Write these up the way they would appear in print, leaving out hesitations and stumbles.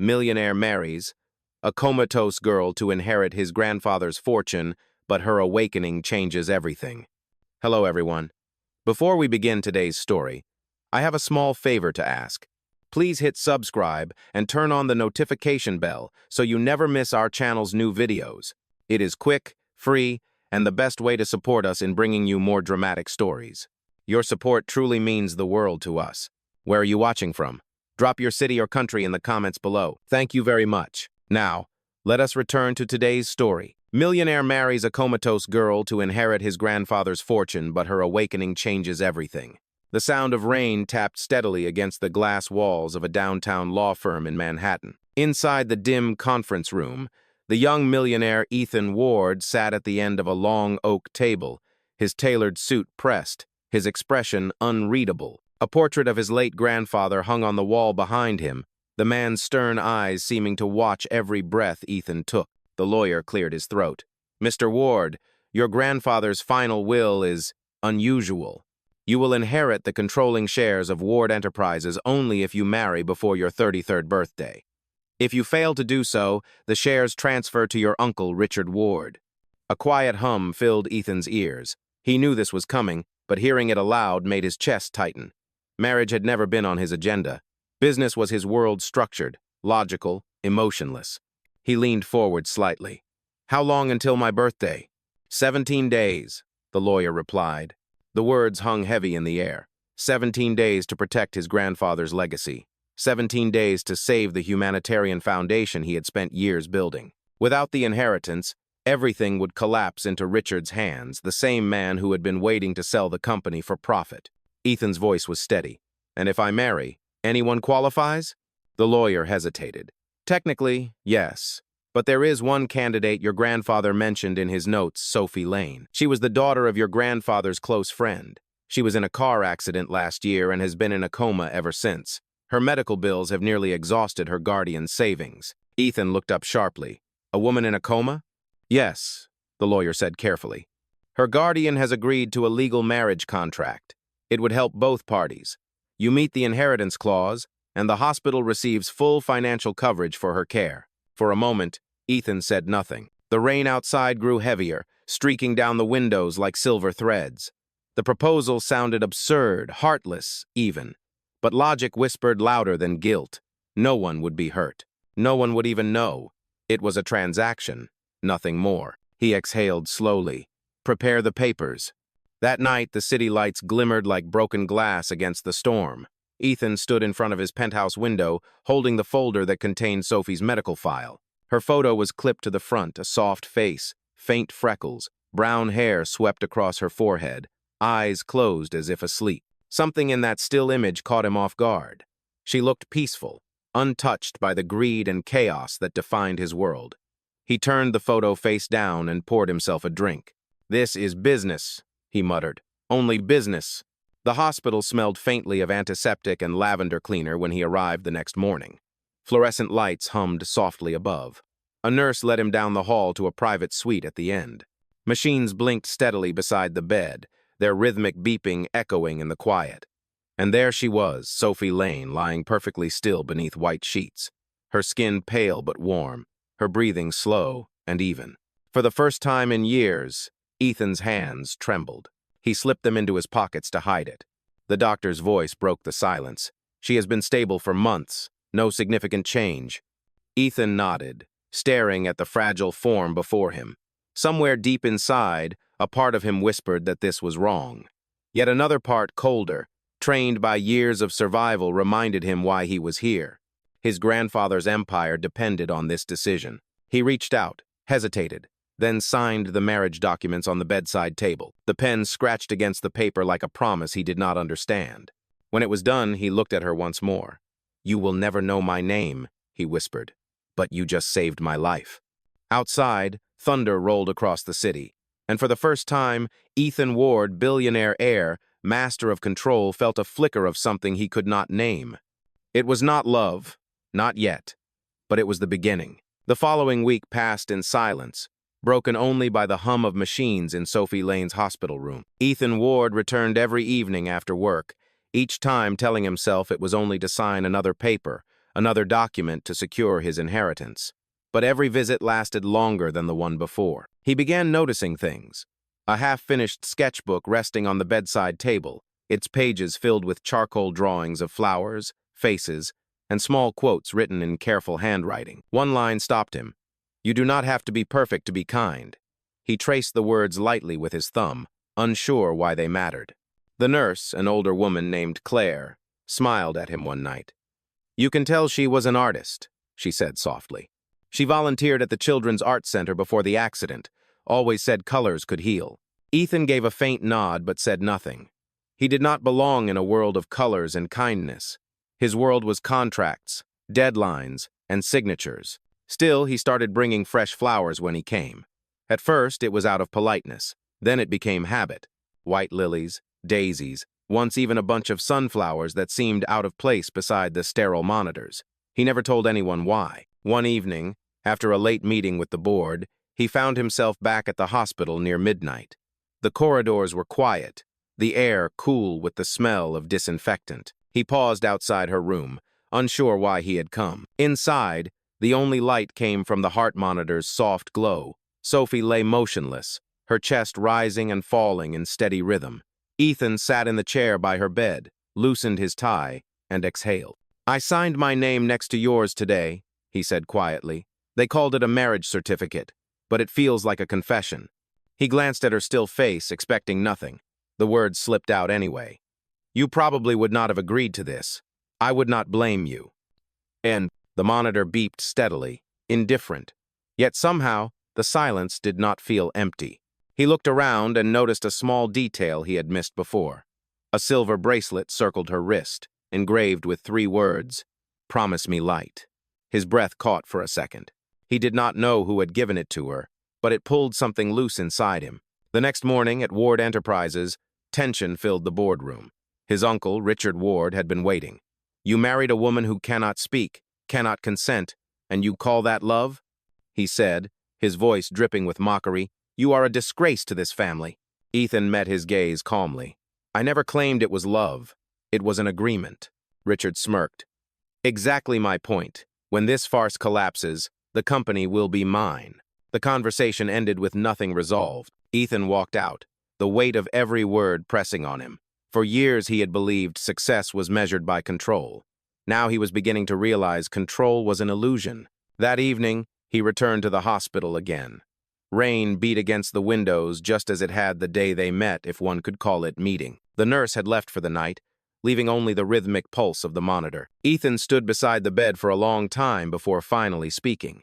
Millionaire marries, a comatose girl to inherit his grandfather's fortune, but her awakening changes everything. Hello, everyone. Before we begin today's story, I have a small favor to ask. Please hit subscribe and turn on the notification bell so you never miss our channel's new videos. It is quick, free, and the best way to support us in bringing you more dramatic stories. Your support truly means the world to us. Where are you watching from? Drop your city or country in the comments below. Thank you very much. Now, let us return to today's story. Millionaire marries a comatose girl to inherit his grandfather's fortune, but her awakening changes everything. The sound of rain tapped steadily against the glass walls of a downtown law firm in Manhattan. Inside the dim conference room, the young millionaire Ethan Ward sat at the end of a long oak table, his tailored suit pressed, his expression unreadable. A portrait of his late grandfather hung on the wall behind him, the man's stern eyes seeming to watch every breath Ethan took. The lawyer cleared his throat. "Mr. Ward, your grandfather's final will is unusual. You will inherit the controlling shares of Ward Enterprises only if you marry before your 33rd birthday. If you fail to do so, the shares transfer to your uncle, Richard Ward." A quiet hum filled Ethan's ears. He knew this was coming, but hearing it aloud made his chest tighten. Marriage had never been on his agenda. Business was his world, structured, logical, emotionless. He leaned forward slightly. "How long until my birthday?" 17 days, the lawyer replied. The words hung heavy in the air. 17 days to protect his grandfather's legacy. 17 days to save the humanitarian foundation he had spent years building. Without the inheritance, everything would collapse into Richard's hands, the same man who had been waiting to sell the company for profit. Ethan's voice was steady. "And if I marry, anyone qualifies?" The lawyer hesitated. "Technically, yes. But there is one candidate your grandfather mentioned in his notes, Sophie Lane. She was the daughter of your grandfather's close friend. She was in a car accident last year and has been in a coma ever since. Her medical bills have nearly exhausted her guardian's savings." Ethan looked up sharply. "A woman in a coma?" "Yes," the lawyer said carefully. "Her guardian has agreed to a legal marriage contract. It would help both parties. You meet the inheritance clause, and the hospital receives full financial coverage for her care." For a moment, Ethan said nothing. The rain outside grew heavier, streaking down the windows like silver threads. The proposal sounded absurd, heartless, even. But logic whispered louder than guilt. No one would be hurt. No one would even know. It was a transaction, nothing more. He exhaled slowly. "Prepare the papers." That night, the city lights glimmered like broken glass against the storm. Ethan stood in front of his penthouse window, holding the folder that contained Sophie's medical file. Her photo was clipped to the front, a soft face, faint freckles, brown hair swept across her forehead, eyes closed as if asleep. Something in that still image caught him off guard. She looked peaceful, untouched by the greed and chaos that defined his world. He turned the photo face down and poured himself a drink. "This is business," he muttered. "Only business." The hospital smelled faintly of antiseptic and lavender cleaner when he arrived the next morning. Fluorescent lights hummed softly above. A nurse led him down the hall to a private suite at the end. Machines blinked steadily beside the bed, their rhythmic beeping echoing in the quiet. And there she was, Sophie Lane, lying perfectly still beneath white sheets, her skin pale but warm, her breathing slow and even. For the first time in years, Ethan's hands trembled. He slipped them into his pockets to hide it. The doctor's voice broke the silence. "She has been stable for months. No significant change." Ethan nodded, staring at the fragile form before him. Somewhere deep inside, a part of him whispered that this was wrong. Yet another part, colder, trained by years of survival, reminded him why he was here. His grandfather's empire depended on this decision. He reached out, hesitated, then signed the marriage documents on the bedside table. The pen scratched against the paper like a promise he did not understand. When it was done, he looked at her once more. "You will never know my name," he whispered, "but you just saved my life." Outside, thunder rolled across the city, and for the first time, Ethan Ward, billionaire heir, master of control, felt a flicker of something he could not name. It was not love, not yet, but it was the beginning. The following week passed in silence, broken only by the hum of machines in Sophie Lane's hospital room. Ethan Ward returned every evening after work, each time telling himself it was only to sign another paper, another document to secure his inheritance. But every visit lasted longer than the one before. He began noticing things. A half-finished sketchbook resting on the bedside table, its pages filled with charcoal drawings of flowers, faces, and small quotes written in careful handwriting. One line stopped him. "You do not have to be perfect to be kind." He traced the words lightly with his thumb, unsure why they mattered. The nurse, an older woman named Claire, smiled at him one night. "You can tell she was an artist," she said softly. "She volunteered at the Children's Art Center before the accident, always said colors could heal." Ethan gave a faint nod but said nothing. He did not belong in a world of colors and kindness. His world was contracts, deadlines, and signatures. Still, he started bringing fresh flowers when he came. At first, it was out of politeness. Then it became habit. White lilies, daisies, once even a bunch of sunflowers that seemed out of place beside the sterile monitors. He never told anyone why. One evening, after a late meeting with the board, he found himself back at the hospital near midnight. The corridors were quiet, the air cool with the smell of disinfectant. He paused outside her room, unsure why he had come. Inside, the only light came from the heart monitor's soft glow. Sophie lay motionless, her chest rising and falling in steady rhythm. Ethan sat in the chair by her bed, loosened his tie, and exhaled. "I signed my name next to yours today," he said quietly. "They called it a marriage certificate, but it feels like a confession." He glanced at her still face, expecting nothing. The words slipped out anyway. "You probably would not have agreed to this. I would not blame you." And the monitor beeped steadily, indifferent. Yet somehow, the silence did not feel empty. He looked around and noticed a small detail he had missed before. A silver bracelet circled her wrist, engraved with 3 words, "Promise me light." His breath caught for a second. He did not know who had given it to her, but it pulled something loose inside him. The next morning at Ward Enterprises, tension filled the boardroom. His uncle, Richard Ward, had been waiting. "You married a woman who cannot speak, cannot consent, and you call that love?" he said, his voice dripping with mockery. "You are a disgrace to this family." Ethan met his gaze calmly. "I never claimed it was love. It was an agreement." Richard smirked. "Exactly my point. When this farce collapses, the company will be mine." The conversation ended with nothing resolved. Ethan walked out, the weight of every word pressing on him. For years he had believed success was measured by control. Now he was beginning to realize control was an illusion. That evening, he returned to the hospital again. Rain beat against the windows just as it had the day they met, if one could call it meeting. The nurse had left for the night, leaving only the rhythmic pulse of the monitor. Ethan stood beside the bed for a long time before finally speaking.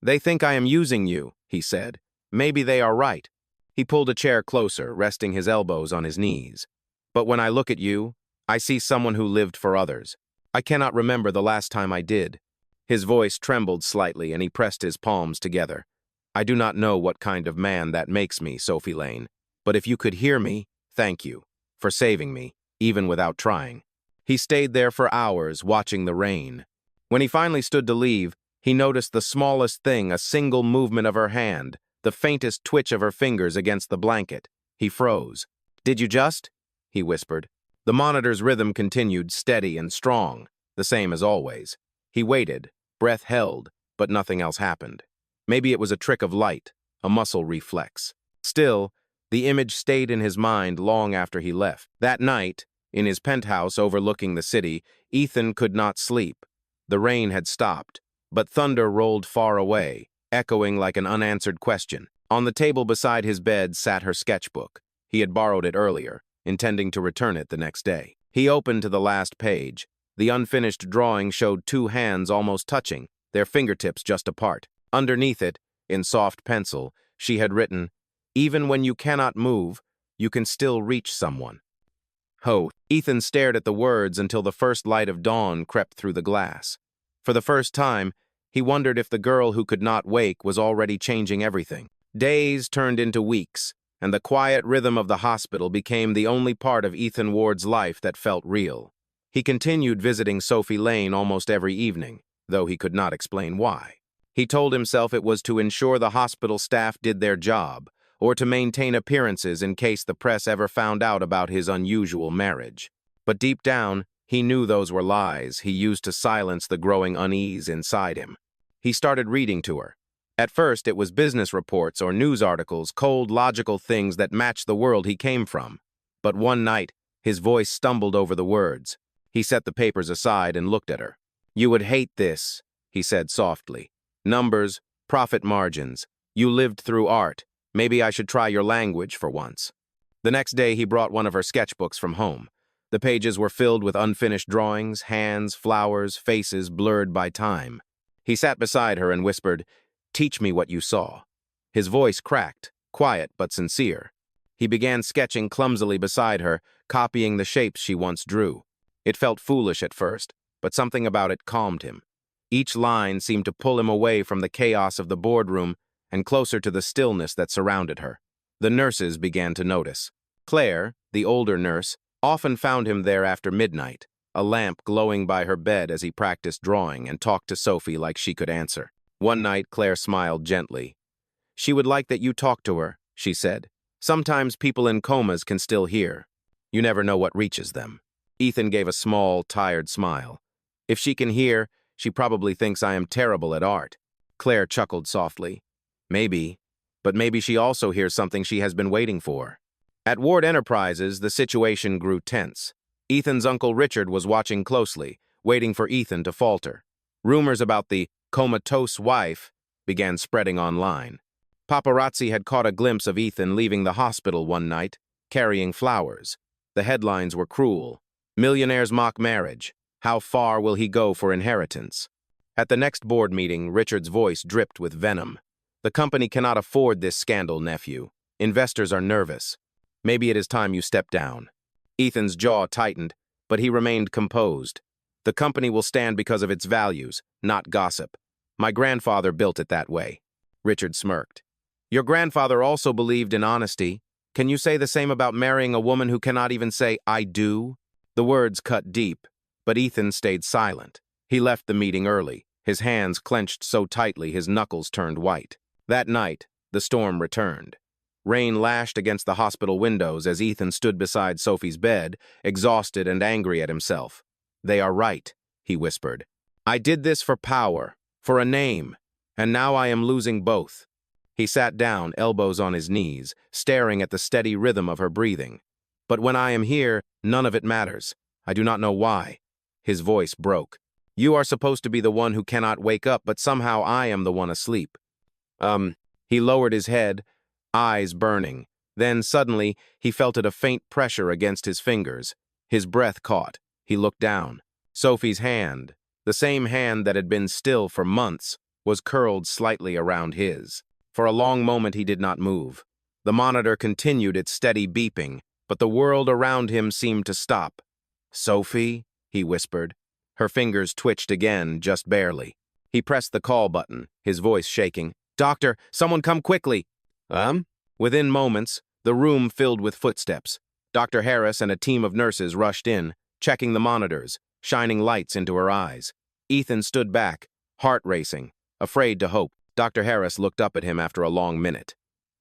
"They think I am using you," he said. "Maybe they are right." He pulled a chair closer, resting his elbows on his knees. "But when I look at you, I see someone who lived for others. I cannot remember the last time I did." His voice trembled slightly and he pressed his palms together. "I do not know what kind of man that makes me, Sophie Lane. But if you could hear me, thank you for saving me, even without trying." He stayed there for hours, watching the rain. When he finally stood to leave, he noticed the smallest thing, a single movement of her hand, the faintest twitch of her fingers against the blanket. He froze. "Did you just?" he whispered. The monitor's rhythm continued, steady and strong, the same as always. He waited, breath held, but nothing else happened. Maybe it was a trick of light, a muscle reflex. Still, the image stayed in his mind long after he left. That night, in his penthouse overlooking the city, Ethan could not sleep. The rain had stopped, but thunder rolled far away, echoing like an unanswered question. On the table beside his bed sat her sketchbook. He had borrowed it earlier, intending to return it the next day. He opened to the last page. The unfinished drawing showed 2 hands almost touching, their fingertips just apart. Underneath it, in soft pencil, she had written, "Even when you cannot move, you can still reach someone." Ho! Ethan stared at the words until the first light of dawn crept through the glass. For the first time, he wondered if the girl who could not wake was already changing everything. Days turned into weeks, and the quiet rhythm of the hospital became the only part of Ethan Ward's life that felt real. He continued visiting Sophie Lane almost every evening, though he could not explain why. He told himself it was to ensure the hospital staff did their job, or to maintain appearances in case the press ever found out about his unusual marriage. But deep down, He knew those were lies he used to silence the growing unease inside him. He started reading to her. At first, it was business reports or news articles, cold, logical things that matched the world he came from. But one night, his voice stumbled over the words. He set the papers aside and looked at her. "You would hate this," he said softly. "Numbers, profit margins. You lived through art. Maybe I should try your language for once." The next day, he brought one of her sketchbooks from home. The pages were filled with unfinished drawings, hands, flowers, faces blurred by time. He sat beside her and whispered, "Teach me what you saw." His voice cracked, quiet but sincere. He began sketching clumsily beside her, copying the shapes she once drew. It felt foolish at first, but something about it calmed him. Each line seemed to pull him away from the chaos of the boardroom and closer to the stillness that surrounded her. The nurses began to notice. Claire, the older nurse, often found him there after midnight, a lamp glowing by her bed as he practiced drawing and talked to Sophie like she could answer. One night, Claire smiled gently. "She would like that you talk to her," she said. "Sometimes people in comas can still hear. You never know what reaches them." Ethan gave a small, tired smile. "If she can hear, she probably thinks I am terrible at art." Claire chuckled softly. "Maybe, but maybe she also hears something she has been waiting for." At Ward Enterprises, the situation grew tense. Ethan's Uncle Richard was watching closely, waiting for Ethan to falter. Rumors about the comatose wife began spreading online. Paparazzi had caught a glimpse of Ethan leaving the hospital one night, carrying flowers. The headlines were cruel. "Millionaire's mock marriage. How far will he go for inheritance?" At the next board meeting, Richard's voice dripped with venom. "The company cannot afford this scandal, nephew. Investors are nervous. Maybe it is time you step down." Ethan's jaw tightened, but he remained composed. "The company will stand because of its values, not gossip. My grandfather built it that way." Richard smirked. "Your grandfather also believed in honesty. Can you say the same about marrying a woman who cannot even say, 'I do'?" The words cut deep, but Ethan stayed silent. He left the meeting early, his hands clenched so tightly his knuckles turned white. That night, the storm returned. Rain lashed against the hospital windows as Ethan stood beside Sophie's bed, exhausted and angry at himself. "They are right," he whispered. "I did this for power, for a name, and now I am losing both." He sat down, elbows on his knees, staring at the steady rhythm of her breathing. "But when I am here, none of it matters. I do not know why." His voice broke. "You are supposed to be the one who cannot wake up, but somehow I am the one asleep." He lowered his head, eyes burning. Then, suddenly, he felt a faint pressure against his fingers. His breath caught. He looked down. Sophie's hand, the same hand that had been still for months, was curled slightly around his. For a long moment he did not move. The monitor continued its steady beeping, but the world around him seemed to stop. "Sophie?" he whispered. Her fingers twitched again, just barely. He pressed the call button, his voice shaking. "Doctor, someone come quickly!" Within moments, the room filled with footsteps. Dr. Harris and a team of nurses rushed in, checking the monitors, shining lights into her eyes. Ethan stood back, heart racing, afraid to hope. Dr. Harris looked up at him after a long minute.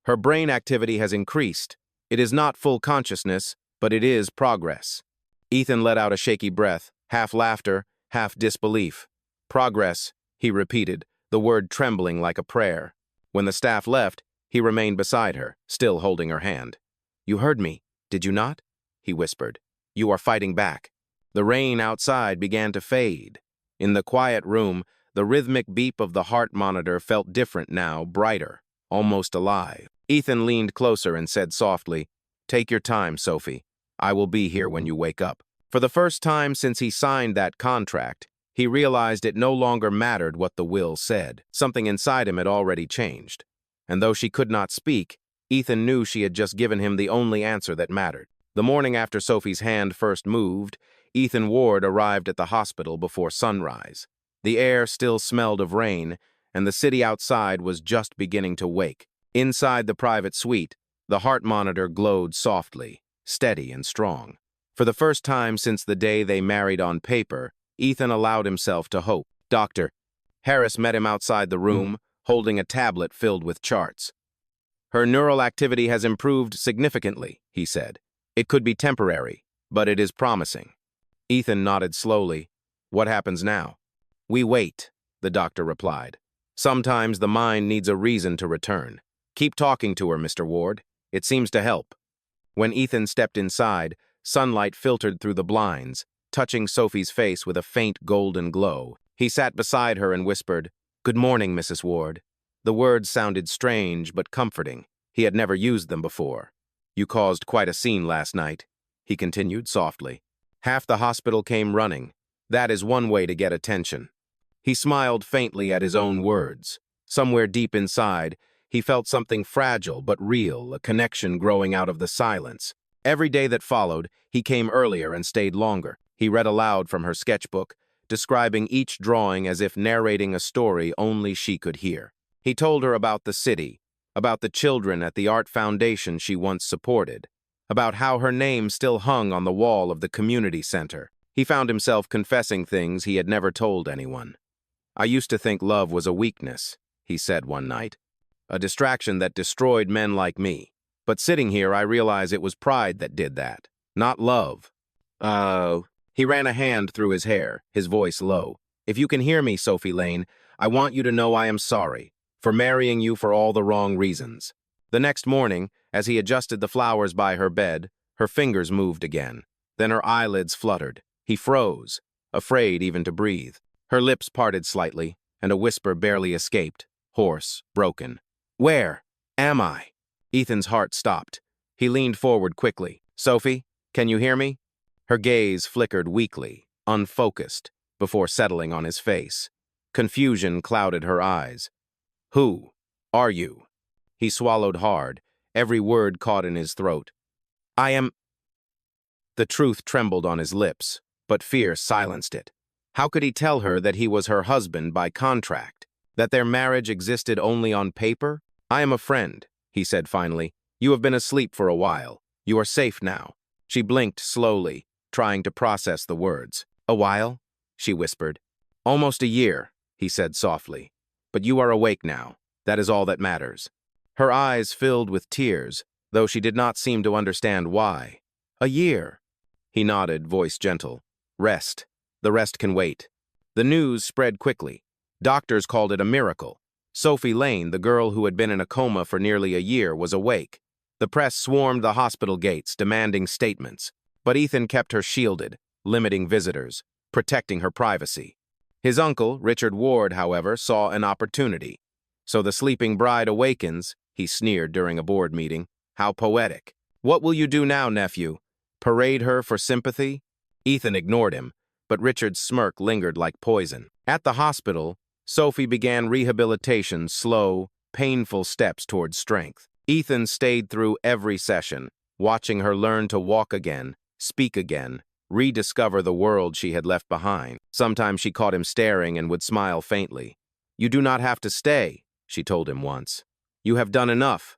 "Her brain activity has increased. It is not full consciousness, but it is progress." Ethan let out a shaky breath, half laughter, half disbelief. "Progress," he repeated, the word trembling like a prayer. When the staff left, he remained beside her, still holding her hand. "You heard me, did you not?" he whispered. "You are fighting back." The rain outside began to fade. In the quiet room, the rhythmic beep of the heart monitor felt different now, brighter, almost alive. Ethan leaned closer and said softly, "Take your time, Sophie. I will be here when you wake up." For the first time since he signed that contract, he realized it no longer mattered what the will said. Something inside him had already changed. And though she could not speak, Ethan knew she had just given him the only answer that mattered. The morning after Sophie's hand first moved, Ethan Ward arrived at the hospital before sunrise. The air still smelled of rain, and the city outside was just beginning to wake. Inside the private suite, the heart monitor glowed softly, steady and strong. For the first time since the day they married on paper, Ethan allowed himself to hope. Dr. Harris met him outside the room, holding a tablet filled with charts. "Her neural activity has improved significantly," he said. "It could be temporary, but it is promising." Ethan nodded slowly. What happens now? We wait, the doctor replied. Sometimes the mind needs a reason to return. Keep talking to her, Mr. Ward. It seems to help. When Ethan stepped inside, sunlight filtered through the blinds, touching Sophie's face with a faint golden glow. He sat beside her and whispered, "Good morning, Mrs. Ward." The words sounded strange but comforting. He had never used them before. "You caused quite a scene last night," he continued softly. "Half the hospital came running. That is one way to get attention." He smiled faintly at his own words. Somewhere deep inside, he felt something fragile but real, a connection growing out of the silence. Every day that followed, he came earlier and stayed longer. He read aloud from her sketchbook, describing each drawing as if narrating a story only she could hear. He told her about the city, about the children at the art foundation she once supported, about how her name still hung on the wall of the community center. He found himself confessing things he had never told anyone. "I used to think love was a weakness," he said one night, "a distraction that destroyed men like me. But sitting here, I realize it was pride that did that, not love." Oh. He ran a hand through his hair, his voice low. "If you can hear me, Sophie Lane, I want you to know I am sorry for marrying you for all the wrong reasons." The next morning, as he adjusted the flowers by her bed, her fingers moved again. Then her eyelids fluttered. He froze, afraid even to breathe. Her lips parted slightly, and a whisper barely escaped, hoarse, broken. "Where am I?" Ethan's heart stopped. He leaned forward quickly. "Sophie, can you hear me?" Her gaze flickered weakly, unfocused, before settling on his face. Confusion clouded her eyes. "Who are you?" He swallowed hard, every word caught in his throat. "I am—" The truth trembled on his lips, but fear silenced it. How could he tell her that he was her husband by contract, that their marriage existed only on paper? "I am a friend," he said finally. "You have been asleep for a while. You are safe now." She blinked slowly, trying to process the words. "A while?" she whispered. "Almost a year," he said softly. "But you are awake now. That is all that matters." Her eyes filled with tears, though she did not seem to understand why. "A year?" He nodded, voice gentle. "Rest. The rest can wait." The news spread quickly. Doctors called it a miracle. Sophie Lane, the girl who had been in a coma for nearly a year, was awake. The press swarmed the hospital gates, demanding statements. But Ethan kept her shielded, limiting visitors, protecting her privacy. His uncle, Richard Ward, however, saw an opportunity. "So the sleeping bride awakens," he sneered during a board meeting. "How poetic. What will you do now, nephew? Parade her for sympathy?" Ethan ignored him, but Richard's smirk lingered like poison. At the hospital, Sophie began rehabilitation, slow, painful steps toward strength. Ethan stayed through every session, watching her learn to walk again, speak again, rediscover the world she had left behind. Sometimes she caught him staring and would smile faintly. "You do not have to stay," she told him once. "You have done enough."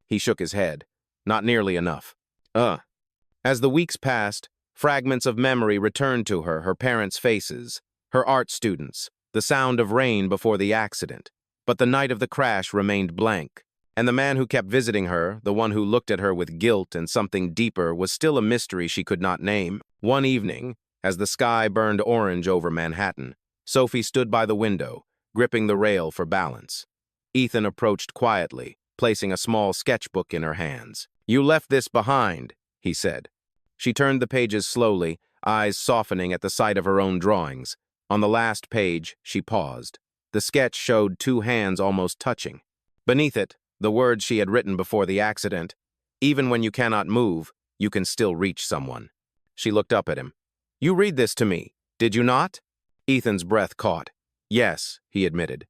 He shook his head. "Not nearly enough." As the weeks passed, fragments of memory returned to her, her parents' faces, her art students, the sound of rain before the accident. But the night of the crash remained blank. And the man who kept visiting her, the one who looked at her with guilt and something deeper, was still a mystery she could not name. One evening, as the sky burned orange over Manhattan, Sophie stood by the window, gripping the rail for balance. Ethan approached quietly, placing a small sketchbook in her hands. "You left this behind," he said. She turned the pages slowly, eyes softening at the sight of her own drawings. On the last page, she paused. The sketch showed two hands almost touching. Beneath it, the words she had written before the accident: "Even when you cannot move, you can still reach someone." She looked up at him. "You read this to me, did you not?" Ethan's breath caught. "Yes," he admitted.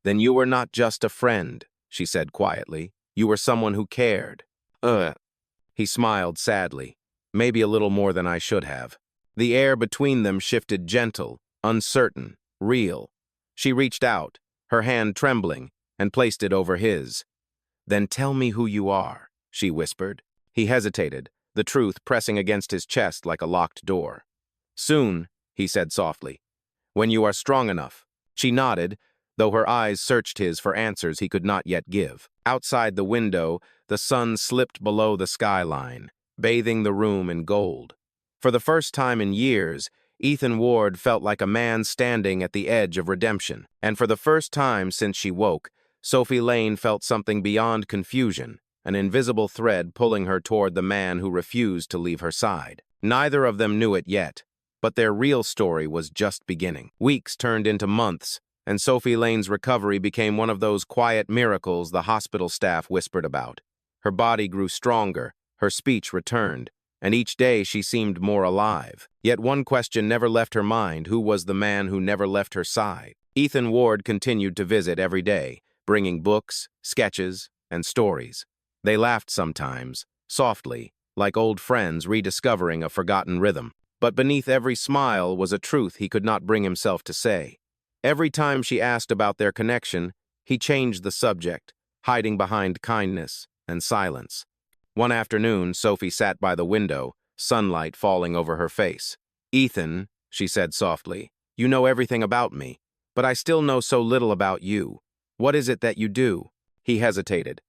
"Then you were not just a friend," she said quietly. "You were someone who cared." He smiled sadly. "Maybe a little more than I should have." The air between them shifted, gentle, uncertain, real. She reached out, her hand trembling, and placed it over his. "Then tell me who you are," she whispered. He hesitated, the truth pressing against his chest like a locked door. "Soon," he said softly. "When you are strong enough." She nodded, though her eyes searched his for answers he could not yet give. Outside the window, the sun slipped below the skyline, bathing the room in gold. For the first time in years, Ethan Ward felt like a man standing at the edge of redemption. And for the first time since she woke, Sophie Lane felt something beyond confusion, an invisible thread pulling her toward the man who refused to leave her side. Neither of them knew it yet, but their real story was just beginning. Weeks turned into months, and Sophie Lane's recovery became one of those quiet miracles the hospital staff whispered about. Her body grew stronger, her speech returned, and each day she seemed more alive. Yet one question never left her mind: who was the man who never left her side? Ethan Ward continued to visit every day, bringing books, sketches, and stories. They laughed sometimes, softly, like old friends rediscovering a forgotten rhythm. But beneath every smile was a truth he could not bring himself to say. Every time she asked about their connection, he changed the subject, hiding behind kindness and silence. One afternoon, Sophie sat by the window, sunlight falling over her face. "Ethan," she said softly, "you know everything about me, but I still know so little about you. What is it that you do?" He hesitated.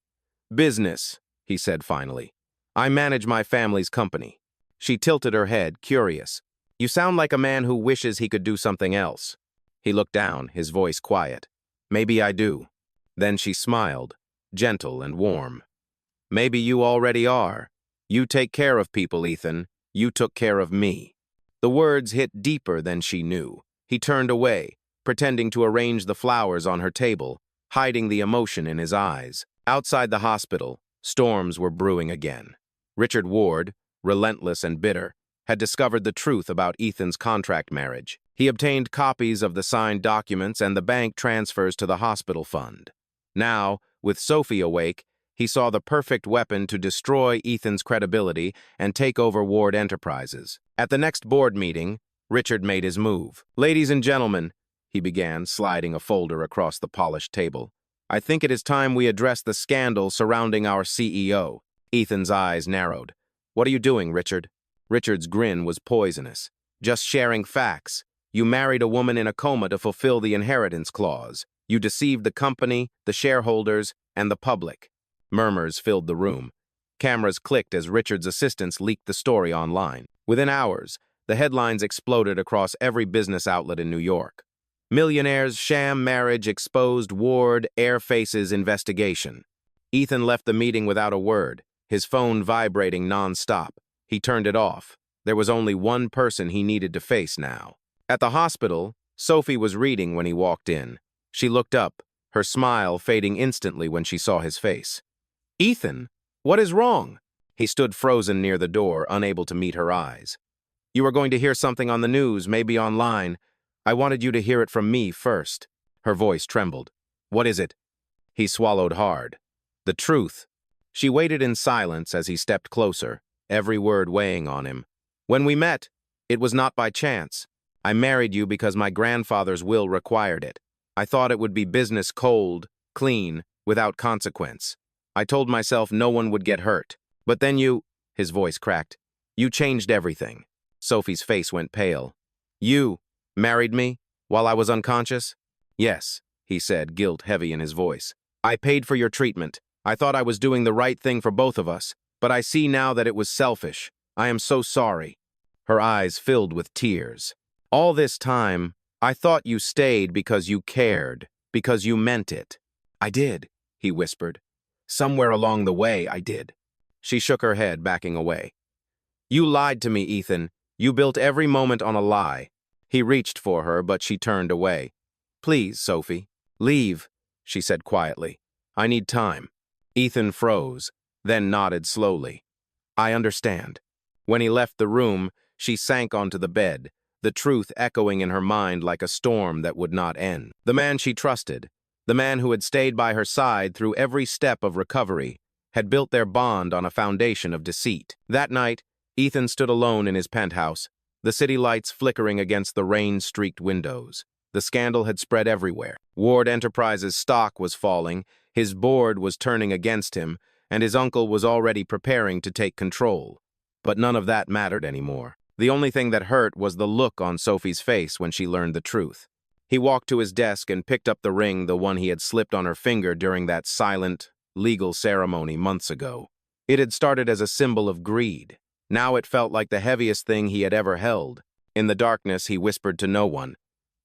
"Business," he said finally. "I manage my family's company." She tilted her head, curious. "You sound like a man who wishes he could do something else." He looked down, his voice quiet. "Maybe I do." Then she smiled, gentle and warm. "Maybe you already are. You take care of people, Ethan. You took care of me." The words hit deeper than she knew. He turned away, pretending to arrange the flowers on her table, hiding the emotion in his eyes. Outside the hospital, storms were brewing again. Richard Ward, relentless and bitter, had discovered the truth about Ethan's contract marriage. He obtained copies of the signed documents and the bank transfers to the hospital fund. Now, with Sophie awake, he saw the perfect weapon to destroy Ethan's credibility and take over Ward Enterprises. At the next board meeting, Richard made his move. "Ladies and gentlemen," he began, sliding a folder across the polished table, "I think it is time we address the scandal surrounding our CEO." Ethan's eyes narrowed. "What are you doing, Richard?" Richard's grin was poisonous. "Just sharing facts. You married a woman in a coma to fulfill the inheritance clause. You deceived the company, the shareholders, and the public." Murmurs filled the room. Cameras clicked as Richard's assistants leaked the story online. Within hours, the headlines exploded across every business outlet in New York. "Millionaire's sham marriage exposed, Ward airfaces investigation." Ethan left the meeting without a word, his phone vibrating non-stop. He turned it off. There was only one person he needed to face now. At the hospital, Sophie was reading when he walked in. She looked up, her smile fading instantly when she saw his face. "Ethan, what is wrong?" He stood frozen near the door, unable to meet her eyes. "You are going to hear something on the news, maybe online. I wanted you to hear it from me first." Her voice trembled. "What is it?" He swallowed hard. "The truth." She waited in silence as he stepped closer, every word weighing on him. "When we met, it was not by chance. I married you because my grandfather's will required it. I thought it would be business, cold, clean, without consequence. I told myself no one would get hurt. But then you," his voice cracked, "you changed everything." Sophie's face went pale. "You married me while I was unconscious?" "Yes," he said, guilt heavy in his voice. "I paid for your treatment. I thought I was doing the right thing for both of us, but I see now that it was selfish. I am so sorry." Her eyes filled with tears. "All this time, I thought you stayed because you cared, because you meant it." "I did," he whispered. "Somewhere along the way, I did." She shook her head, backing away. "You lied to me, Ethan. You built every moment on a lie." He reached for her, but she turned away. "Please, Sophie, leave," she said quietly. "I need time." Ethan froze, then nodded slowly. "I understand." When he left the room, she sank onto the bed, the truth echoing in her mind like a storm that would not end. The man she trusted, the man who had stayed by her side through every step of recovery, had built their bond on a foundation of deceit. That night, Ethan stood alone in his penthouse, the city lights flickering against the rain-streaked windows. The scandal had spread everywhere. Ward Enterprises' stock was falling, his board was turning against him, and his uncle was already preparing to take control. But none of that mattered anymore. The only thing that hurt was the look on Sophie's face when she learned the truth. He walked to his desk and picked up the ring, the one he had slipped on her finger during that silent, legal ceremony months ago. It had started as a symbol of greed. Now it felt like the heaviest thing he had ever held. In the darkness, he whispered to no one,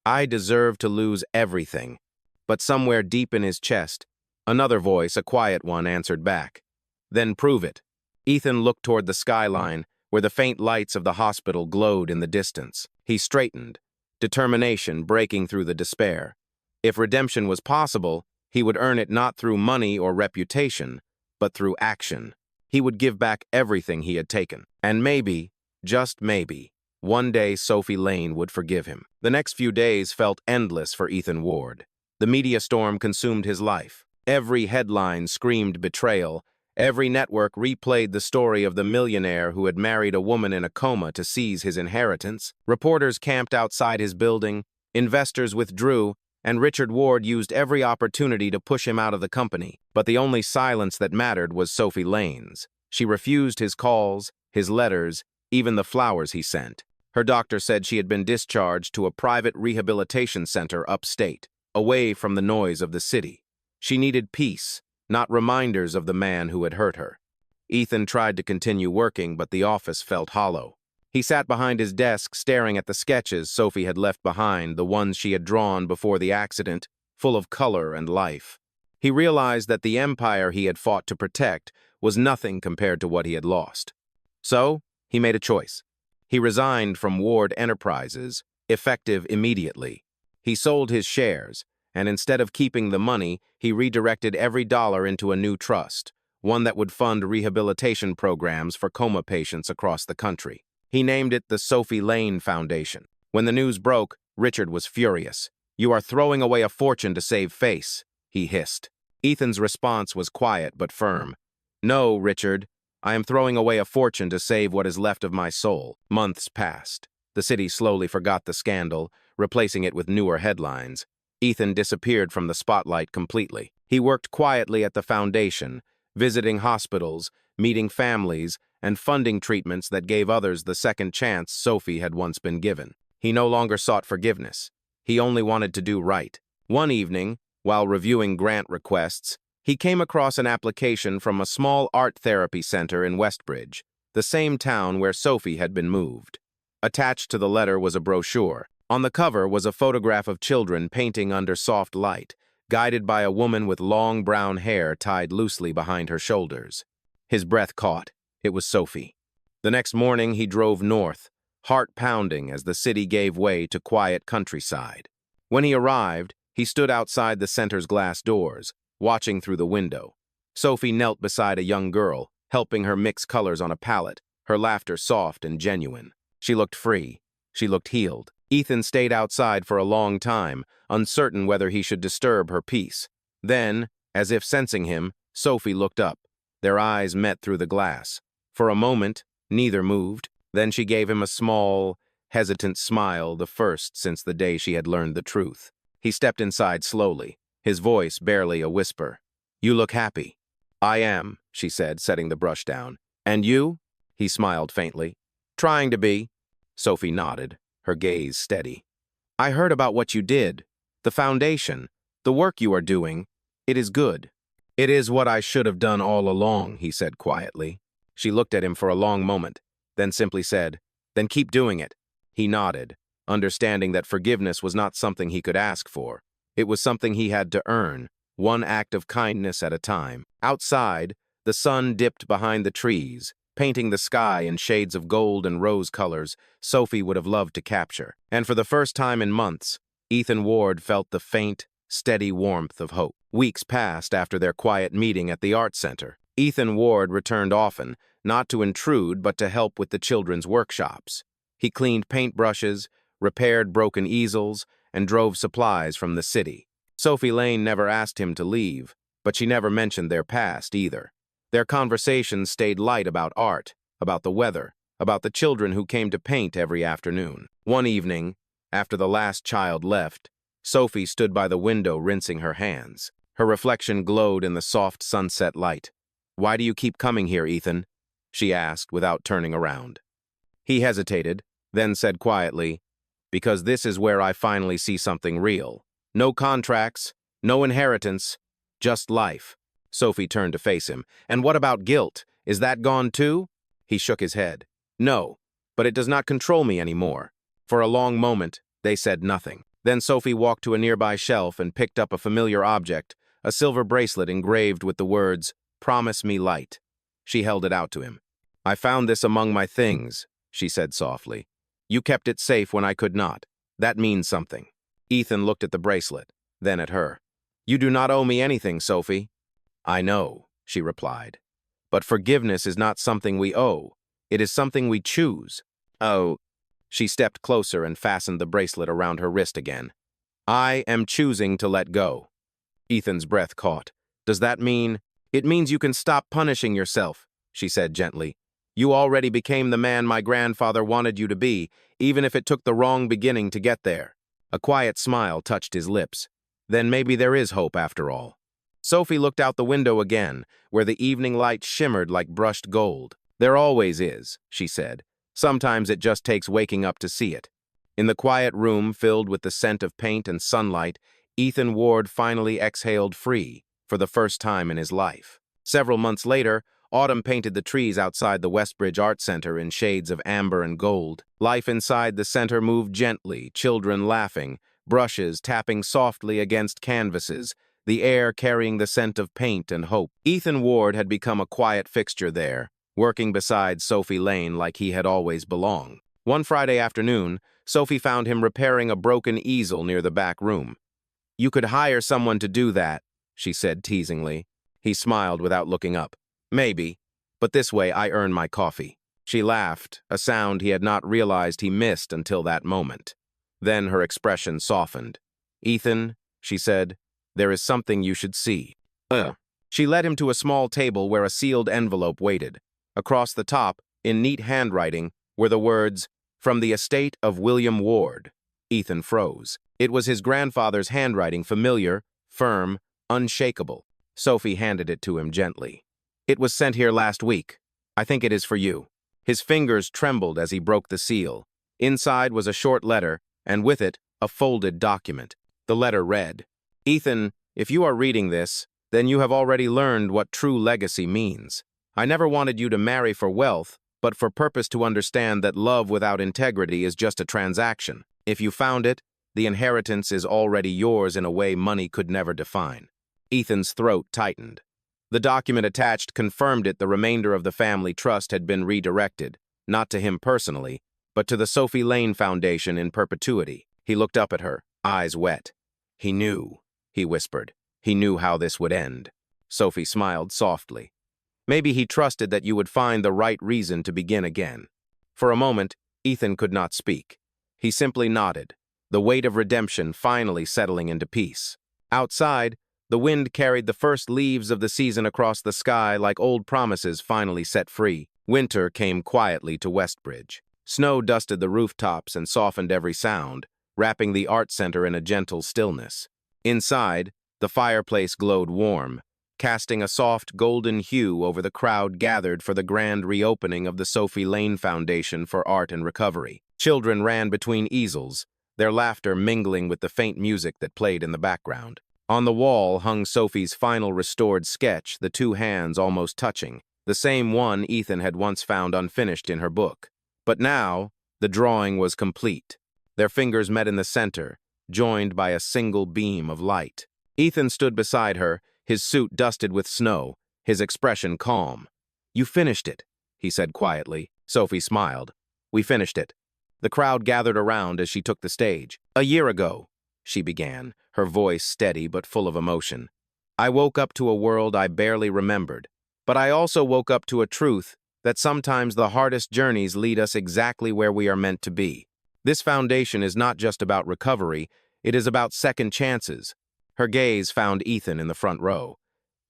"I deserve to lose everything." But somewhere deep in his chest, another voice, a quiet one, answered back, "Then prove it." Ethan looked toward the skyline, where the faint lights of the hospital glowed in the distance. He straightened, determination breaking through the despair. If redemption was possible, he would earn it not through money or reputation, but through action. He would give back everything he had taken. And maybe, just maybe, one day Sophie Lane would forgive him. The next few days felt endless for Ethan Ward. The media storm consumed his life. Every headline screamed betrayal. Every network replayed the story of the millionaire who had married a woman in a coma to seize his inheritance. Reporters camped outside his building, investors withdrew, and Richard Ward used every opportunity to push him out of the company. But the only silence that mattered was Sophie Lane's. She refused his calls, his letters, even the flowers he sent. Her doctor said she had been discharged to a private rehabilitation center upstate, away from the noise of the city. She needed peace, not reminders of the man who had hurt her. Ethan tried to continue working, but the office felt hollow. He sat behind his desk, staring at the sketches Sophie had left behind, the ones she had drawn before the accident, full of color and life. He realized that the empire he had fought to protect was nothing compared to what he had lost. So, he made a choice. He resigned from Ward Enterprises, effective immediately. He sold his shares, and instead of keeping the money, he redirected every dollar into a new trust, one that would fund rehabilitation programs for coma patients across the country. He named it the Sophie Lane Foundation. When the news broke, Richard was furious. "You are throwing away a fortune to save face," he hissed. Ethan's response was quiet but firm. "No, Richard, I am throwing away a fortune to save what is left of my soul." Months passed. The city slowly forgot the scandal, replacing it with newer headlines. Ethan disappeared from the spotlight completely. He worked quietly at the foundation, visiting hospitals, meeting families, and funding treatments that gave others the second chance Sophie had once been given. He no longer sought forgiveness. He only wanted to do right. One evening, while reviewing grant requests, he came across an application from a small art therapy center in Westbridge, the same town where Sophie had been moved. Attached to the letter was a brochure. On the cover was a photograph of children painting under soft light, guided by a woman with long brown hair tied loosely behind her shoulders. His breath caught. It was Sophie. The next morning he drove north, heart pounding as the city gave way to quiet countryside. When he arrived, he stood outside the center's glass doors, watching through the window. Sophie knelt beside a young girl, helping her mix colors on a palette, her laughter soft and genuine. She looked free. She looked healed. Ethan stayed outside for a long time, uncertain whether he should disturb her peace. Then, as if sensing him, Sophie looked up. Their eyes met through the glass. For a moment, neither moved. Then she gave him a small, hesitant smile, the first since the day she had learned the truth. He stepped inside slowly, his voice barely a whisper. "You look happy." "I am," she said, setting the brush down. "And you?" He smiled faintly. "Trying to be." Sophie nodded, her gaze steady. "I heard about what you did. The foundation, the work you are doing. It is good." "It is what I should have done all along," he said quietly. She looked at him for a long moment, then simply said, "Then keep doing it." He nodded, understanding that forgiveness was not something he could ask for. It was something he had to earn, one act of kindness at a time. Outside, the sun dipped behind the trees, painting the sky in shades of gold and rose colors Sophie would have loved to capture. And for the first time in months, Ethan Ward felt the faint, steady warmth of hope. Weeks passed after their quiet meeting at the art center. Ethan Ward returned often, not to intrude but to help with the children's workshops. He cleaned paintbrushes, repaired broken easels, and drove supplies from the city. Sophie Lane never asked him to leave, but she never mentioned their past either. Their conversations stayed light about art, about the weather, about the children who came to paint every afternoon. One evening, after the last child left, Sophie stood by the window rinsing her hands. Her reflection glowed in the soft sunset light. "Why do you keep coming here, Ethan?" she asked without turning around. He hesitated, then said quietly, "Because this is where I finally see something real. No contracts, no inheritance, just life." Sophie turned to face him. "And what about guilt? Is that gone too?" He shook his head. No, but it does not control me anymore. For a long moment, they said nothing. Then Sophie walked to a nearby shelf and picked up a familiar object, a silver bracelet engraved with the words, "Promise me light." She held it out to him. "I found this among my things," she said softly. "You kept it safe when I could not. That means something." Ethan looked at the bracelet, then at her. "You do not owe me anything, Sophie." "I know," she replied. "But forgiveness is not something we owe. It is something we choose." "Oh." She stepped closer and fastened the bracelet around her wrist again. "I am choosing to let go." Ethan's breath caught. "Does that mean—" "It means you can stop punishing yourself," she said gently. "You already became the man my grandfather wanted you to be, even if it took the wrong beginning to get there." A quiet smile touched his lips. "Then maybe there is hope after all." Sophie looked out the window again, where the evening light shimmered like brushed gold. "There always is," she said. "Sometimes it just takes waking up to see it." In the quiet room filled with the scent of paint and sunlight, Ethan Ward finally exhaled free, for the first time in his life. Several months later, autumn painted the trees outside the Westbridge Art Center in shades of amber and gold. Life inside the center moved gently, children laughing, brushes tapping softly against canvases, the air carrying the scent of paint and hope. Ethan Ward had become a quiet fixture there, working beside Sophie Lane like he had always belonged. One Friday afternoon, Sophie found him repairing a broken easel near the back room. "You could hire someone to do that," she said teasingly. He smiled without looking up. "Maybe, but this way I earn my coffee." She laughed, a sound he had not realized he missed until that moment. Then her expression softened. "Ethan," she said, "there is something you should see." She led him to a small table where a sealed envelope waited. Across the top, in neat handwriting, were the words, "From the estate of William Ward." Ethan froze. It was his grandfather's handwriting, familiar, firm, unshakable. Sophie handed it to him gently. "It was sent here last week. I think it is for you." His fingers trembled as he broke the seal. Inside was a short letter, and with it, a folded document. The letter read, "Ethan, if you are reading this, then you have already learned what true legacy means. I never wanted you to marry for wealth, but for purpose to understand that love without integrity is just a transaction. If you found it, the inheritance is already yours in a way money could never define." Ethan's throat tightened. The document attached confirmed it. The remainder of the family trust had been redirected, not to him personally, but to the Sophie Lane Foundation in perpetuity. He looked up at her, eyes wet. "He knew," he whispered. "He knew how this would end." Sophie smiled softly. "Maybe he trusted that you would find the right reason to begin again." For a moment, Ethan could not speak. He simply nodded, the weight of redemption finally settling into peace. Outside, the wind carried the first leaves of the season across the sky like old promises finally set free. Winter came quietly to Westbridge. Snow dusted the rooftops and softened every sound, wrapping the art center in a gentle stillness. Inside, the fireplace glowed warm, casting a soft golden hue over the crowd gathered for the grand reopening of the Sophie Lane Foundation for Art and Recovery. Children ran between easels, their laughter mingling with the faint music that played in the background. On the wall hung Sophie's final restored sketch, the two hands almost touching, the same one Ethan had once found unfinished in her book. But now, the drawing was complete. Their fingers met in the center, joined by a single beam of light. Ethan stood beside her, his suit dusted with snow, his expression calm. "You finished it," he said quietly. Sophie smiled. "We finished it." The crowd gathered around as she took the stage. "A year ago," she began, her voice steady but full of emotion, "I woke up to a world I barely remembered. But I also woke up to a truth that sometimes the hardest journeys lead us exactly where we are meant to be. This foundation is not just about recovery, it is about second chances." Her gaze found Ethan in the front row.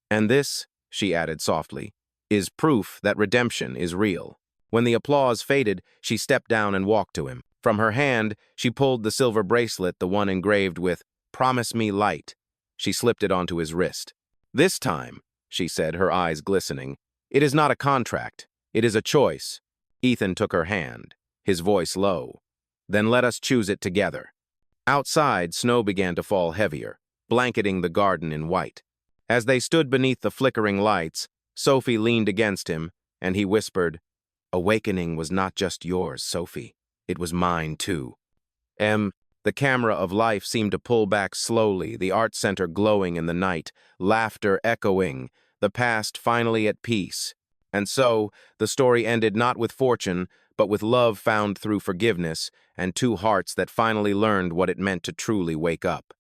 "And this," she added softly, "is proof that redemption is real." When the applause faded, she stepped down and walked to him. From her hand, she pulled the silver bracelet, the one engraved with, "Promise me light." She slipped it onto his wrist. "This time," she said, her eyes glistening, "it is not a contract. It is a choice." Ethan took her hand, his voice low. "Then let us choose it together." Outside, snow began to fall heavier, blanketing the garden in white. As they stood beneath the flickering lights, Sophie leaned against him, and he whispered, Awakening was not just yours, Sophie. It was mine, too. The camera of life seemed to pull back slowly, the art center glowing in the night, laughter echoing, the past finally at peace. And so, the story ended not with fortune, but with love found through forgiveness, and two hearts that finally learned what it meant to truly wake up.